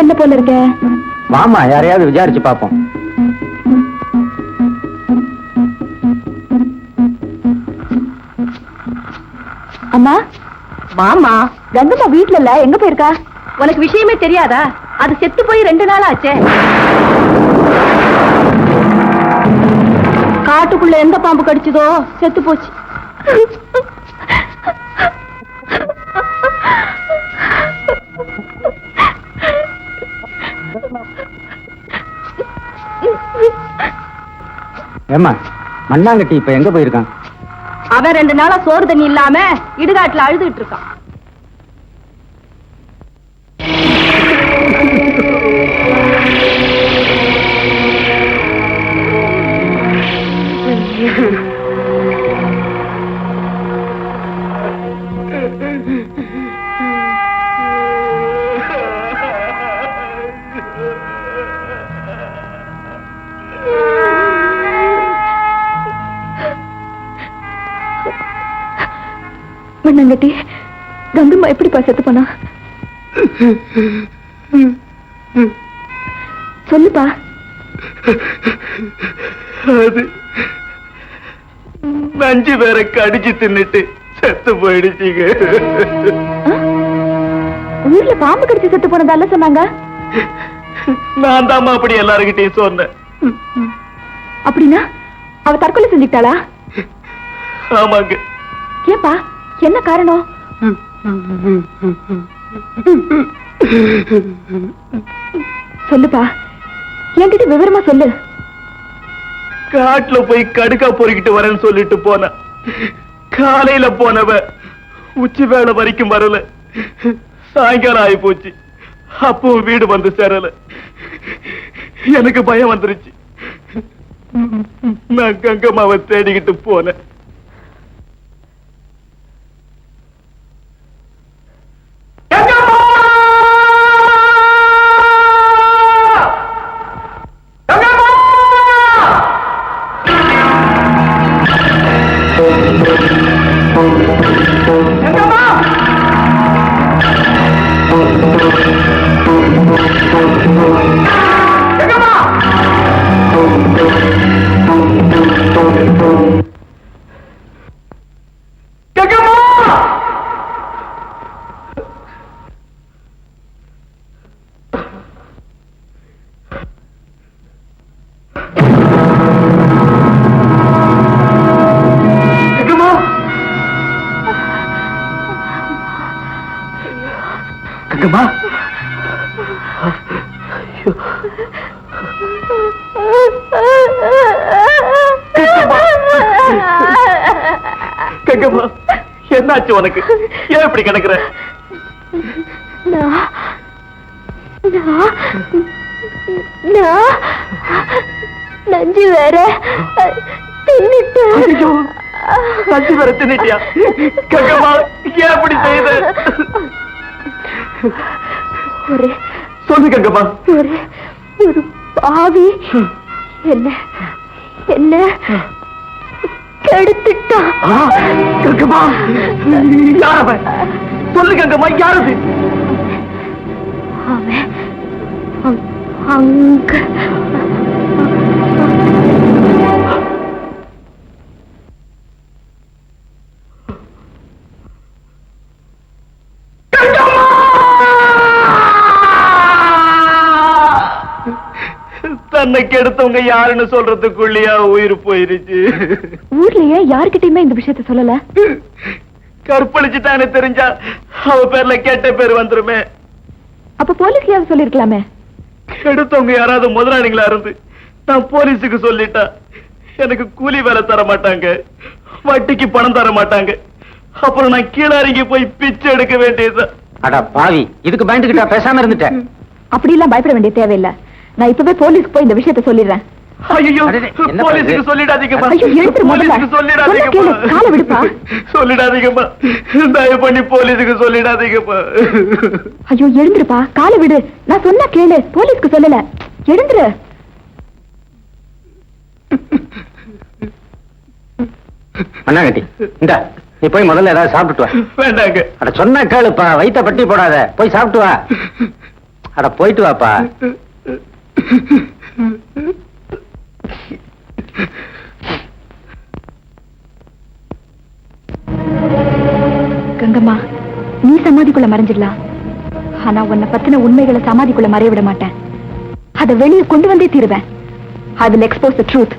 என்ன போல இருக்க? மாமா யாரையாவது விசாரிச்சு பாப்போம். அம்மா மாமா கங்கம்மா வீட்டுல இல்ல, எங்க போயிருக்கா? உனக்கு விஷயமே தெரியாதா? அது செத்து போய் 2 நாள் ஆச்சே. காட்டுக்குள்ள எந்த பாம்பு கடிச்சதோ செத்து போச்சு. ஏமா மண்ணாங்கட்டி இப்ப எங்க போயிருக்கான்? அவன் 2 நாளா சோறு தண்ணி இல்லாம இடுகாட்டுல அழுதுகிட்டு இருக்கான். மண்ணாங்கட்டி, கங்கம்மா எப்படிப்பா செத்து போனா? சொல்லுப்பா. அது நஞ்சு வேற கடிச்சு தின்னுட்டு செத்து போயிடுச்சுங்க. ஊர்ல பாம்பு கடிச்சு செத்து போனதால சொன்னாங்க. நான் தாமா அப்படி எல்லாருக்கிட்டையும் சொன்னேன். அப்படின்னா அவ தற்கொலை செஞ்சுட்டாளா? ஆமாங்க. ஏப்பா, என்ன காரணம்? சொல்லுப்பா, என்கிட்ட விவரமா சொல்லு. காட்டுல போய் கடுக்கா பொறுக்கிட்டு வரேன்னு சொல்லிட்டு போன. காலையில போனவ உச்சி வேளை வரைக்கும் வரல. சாயங்காலம் ஆகி போச்சு. அப்பவும் வீடு வந்து சேரல. எனக்கு பயம் வந்துருச்சு. நான் கங்கம்மாவை தேடிக்கிட்டு போனேன். கங்கம்மா, கங்கம்மா, என்னாச்சு உனக்கு? ஏன் இப்படி கிடக்குற? நஞ்சு வேற நஞ்சு வேற தின்னுட்டியா? கங்கம்மா, ஏன் இப்படி செய்த? சொல்லு கங்கம்மா. ஒரு பாவி என்ன என்ன கெடுத்துட்டான். கங்கம்மா, யார் அவன்? சொல்லு கங்கம்மா, யார் அது? அவன் அங்க தன்னை கெடுத்தவங்க யாருன்னு சொல்றதுக்குள்ளயா உயிர் போயிருச்சு. ஊர்லயே யாருக்கிட்டயுமே இந்த விஷயத்த சொல்லல. கற்பழிச்சுட்டான்னு தெரிஞ்சா அவ பேர்ல கெட்ட பேர் வந்துருமே. அப்ப போலீஸ்லயாவது சொல்லிருக்கலாமே. கெடுத்தவங்க யாராவது முதலாளிங்களா இருந்து நான் போலீஸுக்கு சொல்லிட்டா எனக்கு கூலி வேலை தர மாட்டாங்க, வட்டிக்கு பணம் தர மாட்டாங்க. அப்புறம் நான் கீழே இறங்கி போய் பிச்சை எடுக்க வேண்டியது. அட பாவி, இதுக்கு பயந்துகிட்டா பேசாம இருந்துட்டேன். அப்படி எல்லாம் பயப்பட வேண்டிய தேவையில்லை. நான் இப்பவே போலீஸ்க்கு போய் இந்த விஷயத்த சொல்லிடுறேன். ஐயோ, போலீஸுக்கு சொல்லிடாதீங்கம்மா. போலீஸுக்கு சொல்லிடாதீங்கம்மா. காலை விடுப்பா. சொல்லிடாதீங்கம்மா, தயவு பண்ணி போலீஸுக்கு சொல்லிடாதீங்கம்மா. ஐயோ, எழுந்துருப்பா, காலை விடு. நான் சொன்னா கேளு, போலீஸ்க்கு சொல்லல. எழுந்துரு. மண்ணாங்கட்டி, இந்தா நீ போய் முதல்ல ஏதாவது சாப்பிட்டு வா. வேண்டாங்க. அட சொன்னா கேளுப்பா, வயித்த பட்டி போடாத, போய் சாப்பிட்டு வா. அட போயிட்டு வாப்பா. கங்கம்மா, நீ சமாதிக்குள்ள மறைஞ்சிடலாம். ஆனா உன்னை பத்தின உண்மைகளை சமாதிக்குள்ள மறைய விட மாட்டேன். அதை வெளியே கொண்டு வந்தே தீருவேன். I will expose the truth.